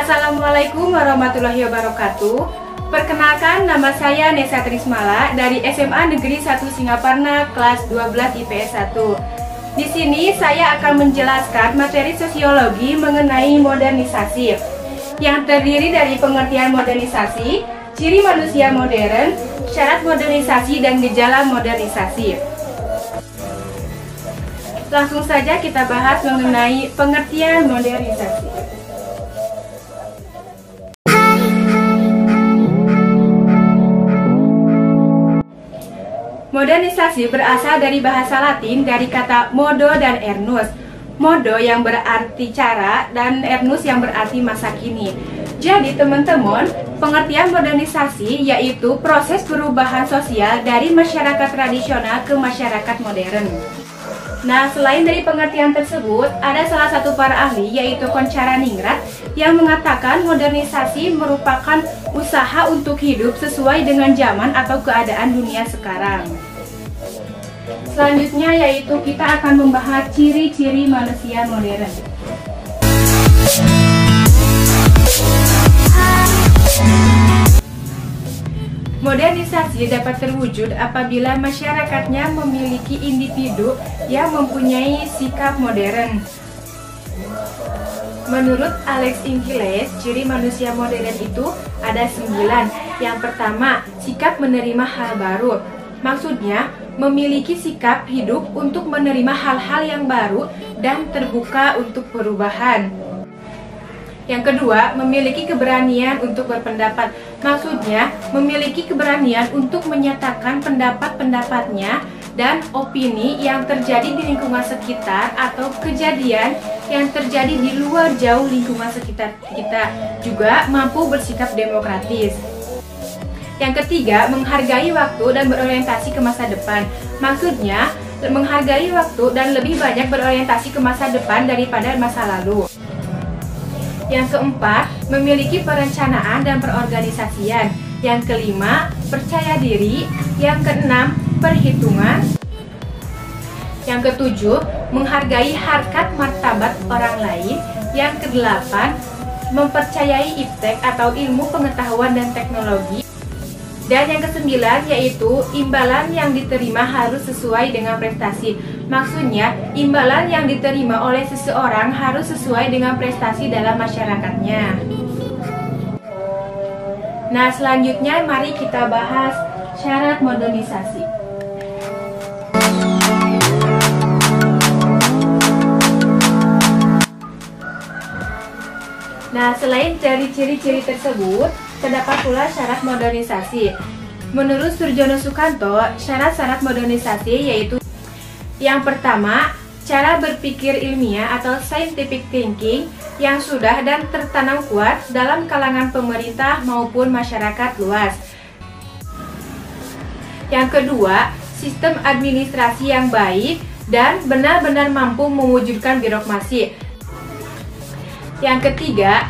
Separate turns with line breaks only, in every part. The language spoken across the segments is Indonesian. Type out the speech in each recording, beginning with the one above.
Assalamualaikum warahmatullahi wabarakatuh. Perkenalkan, nama saya Nesa Trismala dari SMA Negeri 1 Singaparna kelas 12 IPS 1. Di sini saya akan menjelaskan materi sosiologi mengenai modernisasi yang terdiri dari pengertian modernisasi, ciri manusia modern, syarat modernisasi, dan gejala modernisasi. Langsung saja kita bahas mengenai pengertian modernisasi. Modernisasi berasal dari bahasa Latin dari kata modo dan ernus. Modo yang berarti cara dan ernus yang berarti masa kini. Jadi teman-teman, pengertian modernisasi yaitu proses perubahan sosial dari masyarakat tradisional ke masyarakat modern. Nah, selain dari pengertian tersebut, ada salah satu para ahli yaitu Koncharaningrat yang mengatakan modernisasi merupakan usaha untuk hidup sesuai dengan zaman atau keadaan dunia sekarang. Selanjutnya yaitu kita akan membahas ciri-ciri manusia modern. Modernisasi dapat terwujud apabila masyarakatnya memiliki individu yang mempunyai sikap modern. Menurut Alex Ingiles, ciri manusia modern itu ada 9. Yang pertama, sikap menerima hal baru. Maksudnya, memiliki sikap hidup untuk menerima hal-hal yang baru dan terbuka untuk perubahan. Yang kedua, memiliki keberanian untuk berpendapat. Maksudnya, memiliki keberanian untuk menyatakan pendapat-pendapatnya dan opini yang terjadi di lingkungan sekitar atau kejadian yang terjadi di luar jauh lingkungan sekitar kita. Juga mampu bersikap demokratis. Yang ketiga, menghargai waktu dan berorientasi ke masa depan. Maksudnya, menghargai waktu dan lebih banyak berorientasi ke masa depan daripada masa lalu. Yang keempat, memiliki perencanaan dan perorganisasian. Yang kelima, percaya diri. Yang keenam, perhitungan. Yang ketujuh, menghargai harkat martabat orang lain. Yang kedelapan, mempercayai iptek atau ilmu pengetahuan dan teknologi. Dan yang kesembilan yaitu imbalan yang diterima harus sesuai dengan prestasi. Maksudnya, imbalan yang diterima oleh seseorang harus sesuai dengan prestasi dalam masyarakatnya. Nah, selanjutnya mari kita bahas syarat modernisasi. Nah, selain dari ciri-ciri tersebut, terdapat pula syarat modernisasi. Menurut Surjono Sukanto, syarat-syarat modernisasi yaitu yang pertama, cara berpikir ilmiah atau scientific thinking yang sudah dan tertanam kuat dalam kalangan pemerintah maupun masyarakat luas. Yang kedua, sistem administrasi yang baik dan benar-benar mampu mewujudkan birokrasi. Yang ketiga,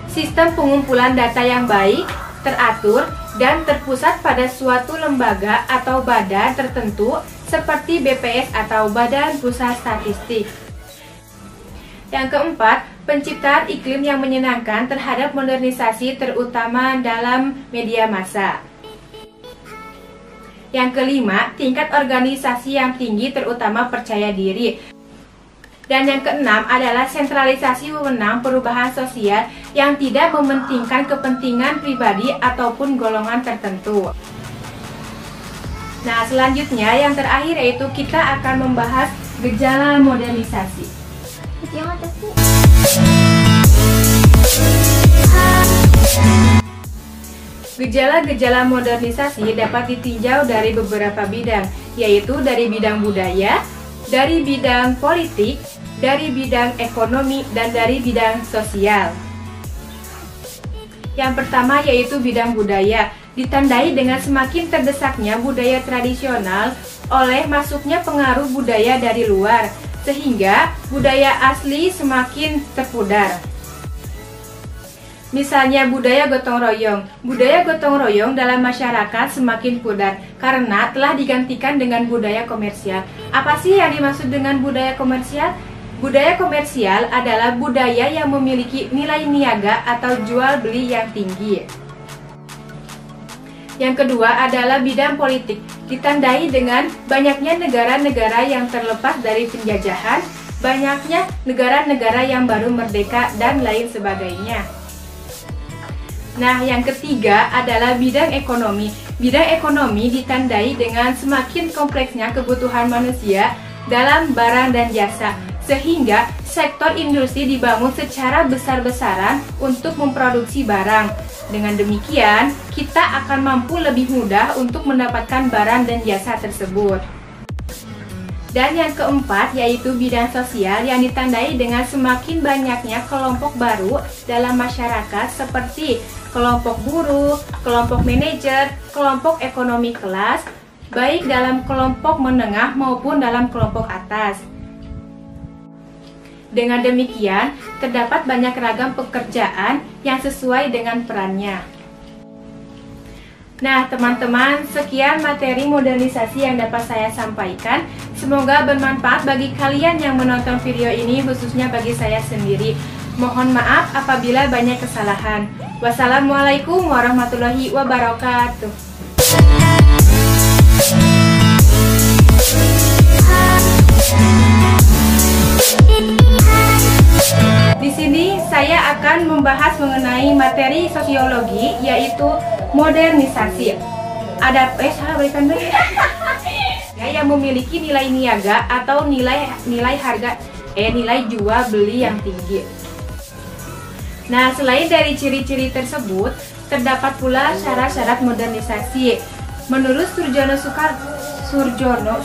sistem pengumpulan data yang baik, teratur, dan terpusat pada suatu lembaga atau badan tertentu seperti BPS atau Badan Pusat Statistik. Yang keempat, penciptaan iklim yang menyenangkan terhadap modernisasi terutama dalam media massa. Yang kelima, tingkat organisasi yang tinggi terutama percaya diri. Dan yang keenam adalah sentralisasi wewenang perubahan sosial yang tidak mementingkan kepentingan pribadi ataupun golongan tertentu. Nah, selanjutnya yang terakhir yaitu kita akan membahas gejala modernisasi. Gejala-gejala modernisasi dapat ditinjau dari beberapa bidang, yaitu dari bidang budaya, dari bidang politik, dari bidang ekonomi, dan dari bidang sosial. Yang pertama yaitu bidang budaya, ditandai dengan semakin terdesaknya budaya tradisional oleh masuknya pengaruh budaya dari luar, sehingga budaya asli semakin terpudar. Misalnya budaya gotong royong. Budaya gotong royong dalam masyarakat semakin pudar karena telah digantikan dengan budaya komersial. Apa sih yang dimaksud dengan budaya komersial? Budaya komersial adalah budaya yang memiliki nilai niaga atau jual beli yang tinggi. Yang kedua adalah bidang politik, ditandai dengan banyaknya negara-negara yang terlepas dari penjajahan, banyaknya negara-negara yang baru merdeka, dan lain sebagainya. Nah, yang ketiga adalah bidang ekonomi. Bidang ekonomi ditandai dengan semakin kompleksnya kebutuhan manusia dalam barang dan jasa, sehingga sektor industri dibangun secara besar-besaran untuk memproduksi barang. Dengan demikian, kita akan mampu lebih mudah untuk mendapatkan barang dan jasa tersebut. Dan yang keempat yaitu bidang sosial yang ditandai dengan semakin banyaknya kelompok baru dalam masyarakat seperti kelompok buruh, kelompok manajer, kelompok ekonomi kelas, baik dalam kelompok menengah maupun dalam kelompok atas. Dengan demikian, terdapat banyak ragam pekerjaan yang sesuai dengan perannya. Nah, teman-teman, sekian materi modernisasi yang dapat saya sampaikan. Semoga bermanfaat bagi kalian yang menonton video ini, khususnya bagi saya sendiri. Mohon maaf apabila banyak kesalahan. Wassalamualaikum warahmatullahi wabarakatuh. Di sini saya akan membahas mengenai materi sosiologi, yaitu modernisasi. Ada salah berikan yang memiliki nilai niaga atau nilai jual beli yang tinggi. Nah, selain dari ciri-ciri tersebut, terdapat pula syarat-syarat modernisasi. Menurut Surjono